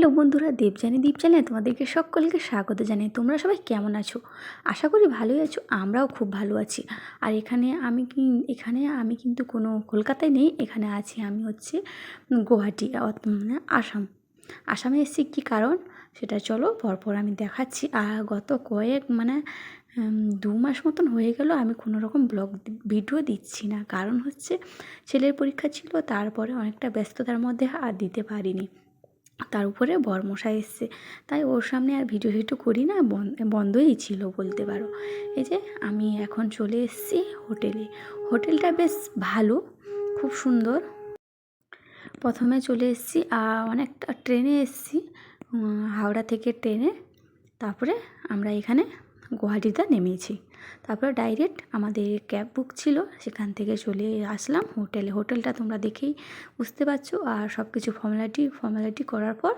Hello বন্ধুরা, দেবযানী দীপ চ্যানেলে তোমাদেরকে সকলকে স্বাগত জানাই। তোমরা সবাই কেমন আছো? আশা করি ভালোই আছো। আমরাও খুব ভালো আছি। আর এখানে আমি কিন্তু কোনো কলকাতায় নেই, এখানে আছি আমি হচ্ছে গুয়াহাটি, মানে আসামে এসেছি। কী কারণ সেটা চলো পরপর আমি দেখাচ্ছি। আর গত কয়েক 2 মাস মতন হয়ে গেল আমি কোনো রকম ভিডিও দিচ্ছি না। কারণ হচ্ছে ছেলের পরীক্ষা ছিল, তারপরে অনেকটা ব্যস্ততার মধ্যে আর দিতে পারিনি। তার উপরে বরমশাই এসছে, তাই ওর সামনে আর ভিডিও করি না, বন্ধই ছিল বলতে পারো। এই যে আমি এখন চলে এসেছি হোটেলটা বেশ ভালো, খুব সুন্দর। প্রথমে চলে এসেছি অনেকটা ট্রেনে এসেছি, হাওড়া থেকে ট্রেনে। তারপরে আমরা এখানে গুয়াহাটিতে নেমেছি। তারপরে ডাইরেক্ট আমাদের ক্যাব বুক ছিল, সেখান থেকে চলে আসলাম হোটেলটা তোমরা দেখেই বুঝতে পারছো। আর সব কিছু ফর্মালিটি করার পর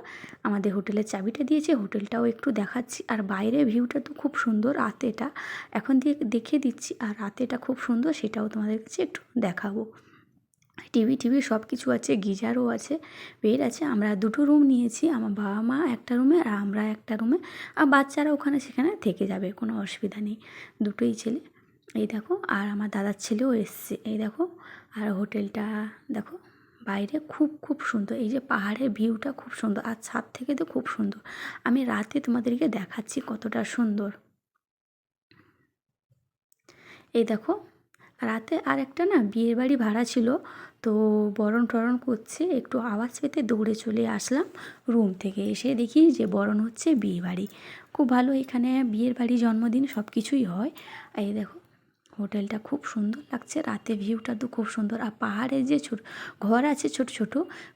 আমাদের হোটেলের চাবিটা দিয়েছে। হোটেলটাও একটু দেখাচ্ছি। আর বাইরের ভিউটা তো খুব সুন্দর, রাতেটা এখন দেখিয়ে দিচ্ছি। আর রাতেটা খুব সুন্দর, সেটাও তোমাদের কাছে একটু দেখাবো। টিভি সব কিছু আছে, গিজারও আছে, বেড আছে। আমরা 2টো রুম নিয়েছি, আমার বাবা মা একটা রুমে আর আমরা একটা রুমে। আর বাচ্চারা সেখানে থেকে যাবে, কোনো অসুবিধা নেই। দুটোই ছেলে, এই দেখো। আর আমার দাদার ছেলেও এসছে, এই দেখো। আর হোটেলটা দেখো, বাইরে খুব সুন্দর। এই যে পাহাড়ের ভিউটা খুব সুন্দর, আর ছাদ থেকে তো খুব সুন্দর। আমি রাতে তোমাদেরকে দেখাচ্ছি কতটা সুন্দর। এই দেখো, রাতে আর একটা বিয়ের বাড়ি ভাড়া ছিল, তো বরণ টরণ করছে, একটু আওয়াজ পেতে দৌড়ে চলে আসলাম। রুম থেকে এসে দেখি যে বরণ হচ্ছে, বিয়ে বাড়ি খুব ভালো। এখানে বিয়ের বাড়ি, জন্মদিন সব কিছুই হয়। এই দেখো, হোটেলটা খুব সুন্দর লাগছে, রাতে ভিউটা তো খুব সুন্দর। আর পাহাড়ের যে ঘর আছে ছোট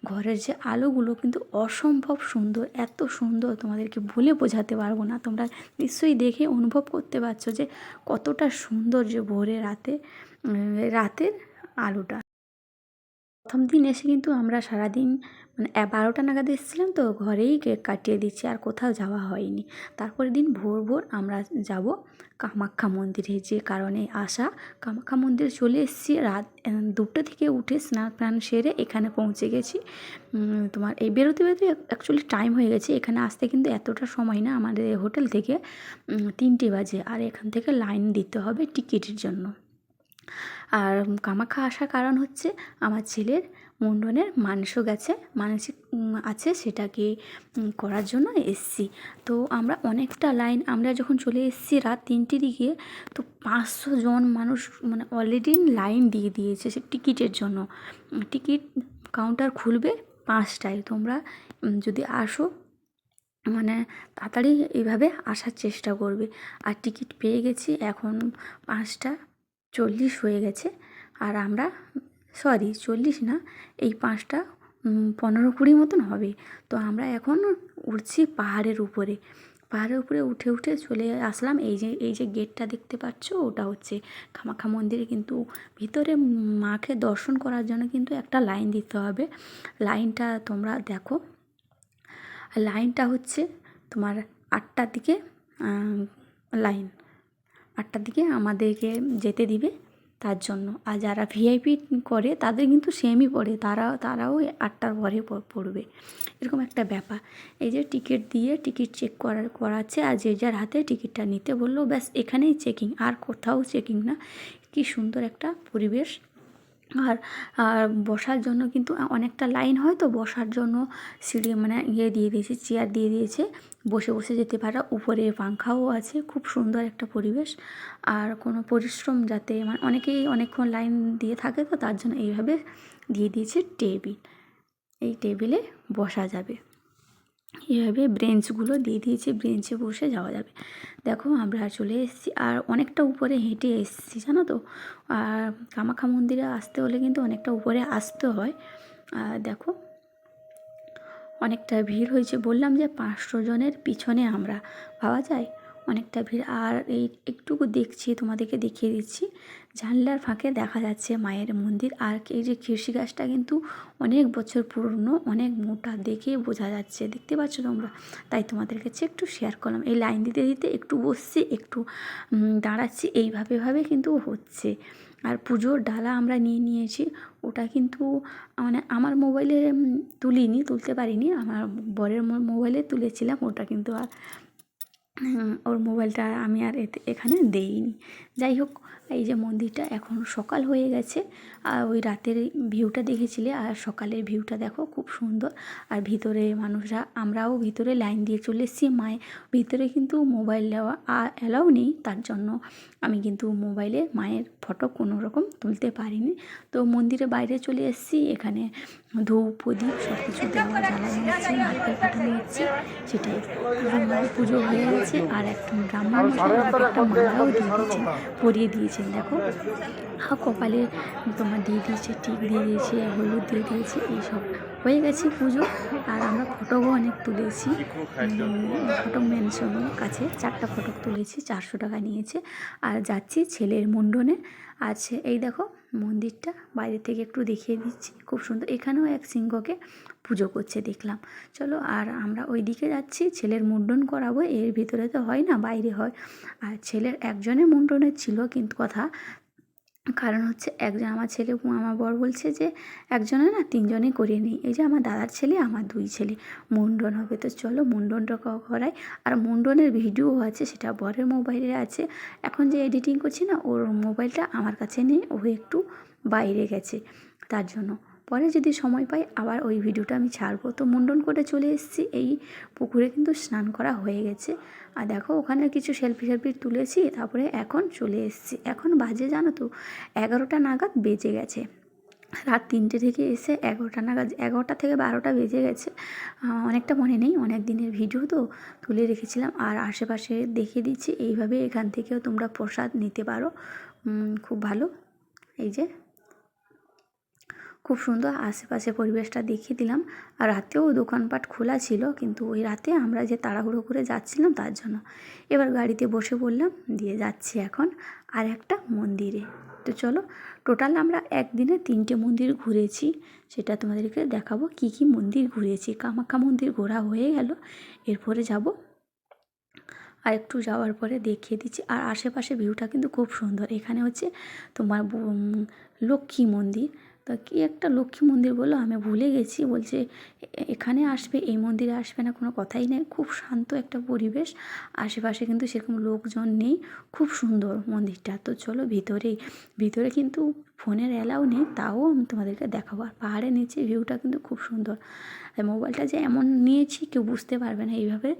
ঘরের যে আলোগুলো কিন্তু অসম্ভব সুন্দর, এত সুন্দর তোমাদেরকে বলে বোঝাতে পারবো না। তোমরা নিশ্চয়ই দেখে অনুভব করতে পারছো যে কতটা সুন্দর, যে ভোরে রাতের আলোটা। প্রথম দিন এসে কিন্তু আমরা সারাদিন 12টা নাগাদ এসেছিলাম, তো ঘরেই কেক কাটিয়ে দিচ্ছি, আর কোথাও যাওয়া হয়নি। তারপরের দিন ভোর আমরা যাব কামাখ্যা মন্দিরে, যে কারণে আসা। কামাখ্যা মন্দিরে চলে এসেছি রাত 2টো থেকে উঠে স্নান সেরে এখানে পৌঁছে গেছি। তোমার এই বেরোতে অ্যাকচুয়ালি টাইম হয়ে গেছে। এখানে আসতে কিন্তু এতটা সময় না, আমাদের হোটেল থেকে 3টে বাজে। আর এখান থেকে লাইন দিতে হবে টিকিটের জন্য। আর কামাখ্যা আসার কারণ হচ্ছে আমার ছেলের মুন্ডনের মানসিক আছে, সেটাকে করার জন্য এসছি। তো আমরা অনেকটা লাইন, আমরা যখন চলে এসেছি রাত 3টের দিকে, তো 500 জন মানুষ অলরেডি লাইন দিয়ে দিয়েছে সে টিকিটের জন্য। টিকিট কাউন্টার খুলবে 5টায়। তোমরা যদি আসো তাড়াতাড়ি এইভাবে আসার চেষ্টা করবে। আর টিকিট পেয়ে গেছি, এখন 5টা 40 হয়ে গেছে। আর আমরা 40 না, এই 5টা 15-20 মতন হবে। তো আমরা এখন উঠছি পাহাড়ের উপরে উঠে চলে আসলাম। এই যে গেটটা দেখতে পাচ্ছ, ওটা হচ্ছে কামাখ্যা মন্দিরে। কিন্তু ভিতরে মাকে দর্শন করার জন্য কিন্তু একটা লাইন দিতে হবে। লাইনটা তোমরা দেখো, লাইনটা হচ্ছে তোমার 8টার দিকে লাইন 8টার দিকে আমাদেরকে যেতে দিবে তার জন্য। আর যারা ভিআইপি করে তাদের কিন্তু সেমই পড়ে, তারাও 8টার পরে পড়বে, এরকম একটা ব্যাপার। এই যে টিকিট চেক করাচ্ছে, আর যে যার হাতে টিকিটটা নিতে বললো, ব্যাস এখানেই চেকিং, আর কোথাও চেকিং না। কি সুন্দর একটা পরিবেশ। আর বসার জন্য কিন্তু অনেকটা লাইন হয়, তো বসার জন্য সিঁড়ি দিয়ে দিয়েছে, চেয়ার দিয়ে দিয়েছে, বসে যেতে পারা। উপরে পাংখাও আছে, খুব সুন্দর একটা পরিবেশ। আর কোনো পরিশ্রম যাতে অনেকেই অনেকক্ষণ লাইন দিয়ে থাকে, তো তার জন্য এইভাবে দিয়ে দিয়েছে টেবিল। এই টেবিলে বসা যাবে, এইভাবে ব্রেঞ্চগুলো দিয়ে দিয়েছে, ব্রেঞ্চে বসে যাওয়া যাবে। দেখো আমরা চলে এসেছি, আর অনেকটা উপরে হেঁটে এসেছি, জানো তো। আর কামাখ্যা মন্দিরে আসতে হলে কিন্তু অনেকটা উপরে আসতে হয়। আর দেখো, অনেকটা ভিড় হয়েছে, বললাম যে 500 জনের পিছনে আমরা, ভাবা যায় অনেকটা ভিড়। আর এই একটুকু দেখছি, তোমাদেরকে দেখিয়ে দিচ্ছি, জানলার ফাঁকে দেখা যাচ্ছে মায়ের মন্দির। আর এই যে কৃষি গাছটা কিন্তু অনেক বছর পুরনো, অনেক মোটা, দেখে বোঝা যাচ্ছে, দেখতে পাচ্ছ তোমরা। তাই তোমাদের কাছে একটু শেয়ার করলাম। এই লাইন দিতে একটু বসছি, একটু দাঁড়াচ্ছি, এইভাবে কিন্তু হচ্ছে। আর পুজোর ডালা আমরা নিয়ে নিয়েছি। ওটা কিন্তু মানে আমার মোবাইলে তুলতে পারিনি, আমার বরের মোবাইলে তুলেছিলাম। ওটা কিন্তু আর ওর মোবাইলটা আমি আর এখানে দেইনি। যাই হোক, এই যে মন্দিরটা এখন সকাল হয়ে গেছে, আর ওই রাতের ভিউটা দেখেছিলে, আর সকালের ভিউটা দেখো খুব সুন্দর। আর ভিতরে মানুষরা, আমরাও ভিতরে লাইন দিয়ে চলে এসেছি। মায়ের ভিতরে কিন্তু মোবাইল দেওয়া অ্যালাউ নেই, তার জন্য আমি কিন্তু মোবাইলে মায়ের ফটো কোনো রকম তুলতে পারিনি। তো মন্দিরের বাইরে চলে এসেছি। এখানে ধূপ প্রদীপ সব কিছু দেওয়া জ্বালানো হচ্ছে, নারকেল ফাটানো হচ্ছে, সেটাই পুজো হয়ে গেছে। আর একটা ব্রাহ্মণ আমাকে একটা মালাও দিয়ে দিয়েছেন, পরিয়ে দিয়েছেন। দেখো কপালে তোমার দিয়ে দিয়েছে, টিপ দিয়ে দিয়েছে, হলুদ দিয়ে দিয়েছে, এইসব হয়ে গেছে পুজো। আর আমরা ফটোও অনেক তুলেছি, ফটো মেনশনের কাছে 4টা ফটো তুলেছি, 400 টাকা নিয়েছে। আর যাচ্ছি ছেলের মুণ্ডনে আছে। এই দেখো মন্দিরটা বাইরে থেকে একটু দেখিয়ে দিচ্ছি, খুব সুন্দর। এখানেও এক সিংহকে পুজো করছে দেখলাম। চলো, আর আমরা ওই দিকে যাচ্ছি, ছেলের মুণ্ডন করাবো। এর ভিতরে তো হয় না, বাইরে হয়। আর ছেলের একজনের মুণ্ডনের ছিল, কিন্তু কথা কারণ হচ্ছে একজন, আমার ছেলে, আমার বর বলছে যে একজনে না 3জনে করিয়ে নিই। এই যে আমার দাদার ছেলে, আমার 2 ছেলে মুণ্ডন হবে। তো চলো মুণ্ডনটা করাই। আর মুণ্ডনের ভিডিও আছে, সেটা বরের মোবাইলে আছে। এখন যে এডিটিং করছি না, ওর মোবাইলটা আমার কাছে নেই, ও একটু বাইরে গেছে, তার জন্য পরে যদি সময় পাই আবার ওই ভিডিওটা আমি ছাড়বো। তো মুণ্ডন করে চলে এসেছি, এই পুকুরে কিন্তু স্নান করা হয়ে গেছে। আর দেখো ওখানে কিছু সেলফি তুলেছি, তারপরে এখন চলে এসেছি। এখন বাজে জানো তো 11টা নাগাদ বেজে গেছে। রাত 3টে থেকে এসে 11টা নাগাদ, 11টা থেকে 12টা বেজে গেছে। অনেকটা মনে নেই, অনেক দিনের ভিডিও তো তুলে রেখেছিলাম। আর আশেপাশে দেখিয়ে দিচ্ছি, এইভাবে এখান থেকেও তোমরা প্রসাদ নিতে পারো, খুব ভালো। এই যে খুব সুন্দর আশেপাশে পরিবেশটা দেখিয়ে দিলাম। আর রাতেও দোকানপাট খোলা ছিল, কিন্তু ওই রাতে আমরা যে তাড়াহুড়ো করে যাচ্ছিলাম তার জন্য। এবার গাড়িতে বসে পড়লাম, দিয়ে যাচ্ছি এখন আর একটা মন্দিরে। তো চলো, টোটাল আমরা একদিনে 3টে মন্দির ঘুরেছি, সেটা তোমাদেরকে দেখাবো কি কি মন্দির ঘুরেছি। কামাখ্যা মন্দির ঘোরা হয়ে গেল, এরপরে যাব আর একটু যাওয়ার পরে দেখিয়ে দিচ্ছি। আর আশেপাশে ভিউটা কিন্তু খুব সুন্দর। এখানে হচ্ছে তোমার লক্ষ্মী মন্দির, তা কী একটা লক্ষ্মী মন্দির বললো, আমি ভুলে গেছি। বলছে এখানে আসবে, এই মন্দিরে আসবে না, কোনো কথাই নেই। খুব শান্ত একটা পরিবেশ, আশেপাশে কিন্তু সেরকম লোকজন নেই, খুব সুন্দর মন্দিরটা। তো চলো ভিতরে কিন্তু ফোনের অ্যালাউ নেই, তাও আমি তোমাদেরকে দেখাবো। আর পাহাড়ের নিচে ভিউটা কিন্তু খুব সুন্দর। মোবাইলটা যে এমন নিয়েছি কেউ বুঝতে পারবে না এইভাবে।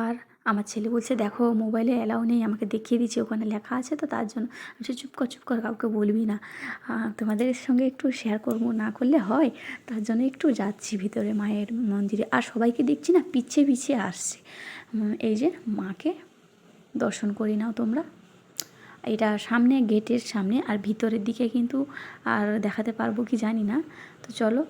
আর আমার ছেলে বলছে দেখো মোবাইলে অ্যালাউ নেই, আমাকে দেখিয়ে দিচ্ছে, ওখানে লেখা আছে, তো তার জন্য আমি বলছি চুপ কর, কাউকে বলবি না, তোমাদের সঙ্গে একটু শেয়ার করবো, না করলে হয়। তার জন্য একটু যাচ্ছি ভিতরে মায়ের মন্দিরে। আর সবাইকে দেখছি না পিছিয়ে আসছে। এই যে মাকে দর্শন করে নাও তোমরা। এটা সামনে, গেটের সামনে। আর ভিতরের দিকে কিন্তু আর দেখাতে পারবো কি জানি না। তো চলো,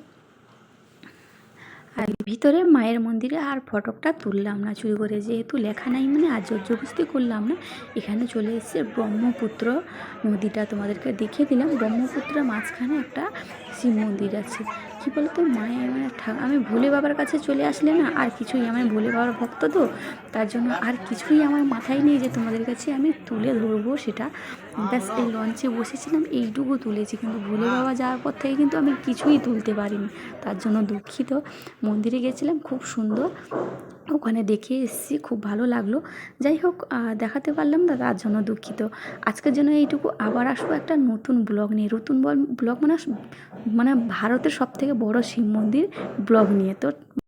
আর ভিতরে মায়ের মন্দিরে আর ফটোটা তুললাম না চুরি করে, যেহেতু লেখা নাই মানে আর জবরদস্তি করলাম না। এখানে চলে এসেছে ব্রহ্মপুত্র নদীটা, তোমাদেরকে দেখিয়ে দিলাম। ব্রহ্মপুত্রের মাঝখানে একটা শিব মন্দির আছে। কী বলতো, মায়ের মানে আমি ভোলে বাবার কাছে চলে আসলে না আর কিছুই, আমি ভোলে বাবার ভক্ত তো, তার জন্য আর কিছুই আমার মাথায় নেই যে তোমাদের কাছে আমি তুলে ধরবো সেটা। ব্যাস এই লঞ্চে বসেছিলাম, এইটুকু তুলেছি, কিন্তু ভোলে বাবা যাওয়ার পর থেকে কিন্তু আমি কিছুই তুলতে পারিনি, তার জন্য দুঃখিত। মন্দিরে গেছিলাম, খুব সুন্দর, ওখানে দেখে এসেছি, খুব ভালো লাগলো। যাই হোক, দেখাতে পারলাম না, তার জন্য দুঃখিত। আজকের জন্য এইটুকু, আবার আসবো একটা নতুন ব্লগ নিয়ে। নতুন ব্লগ মানে ভারতের সবথেকে বড় শিব মন্দির ব্লগ নিয়ে। তো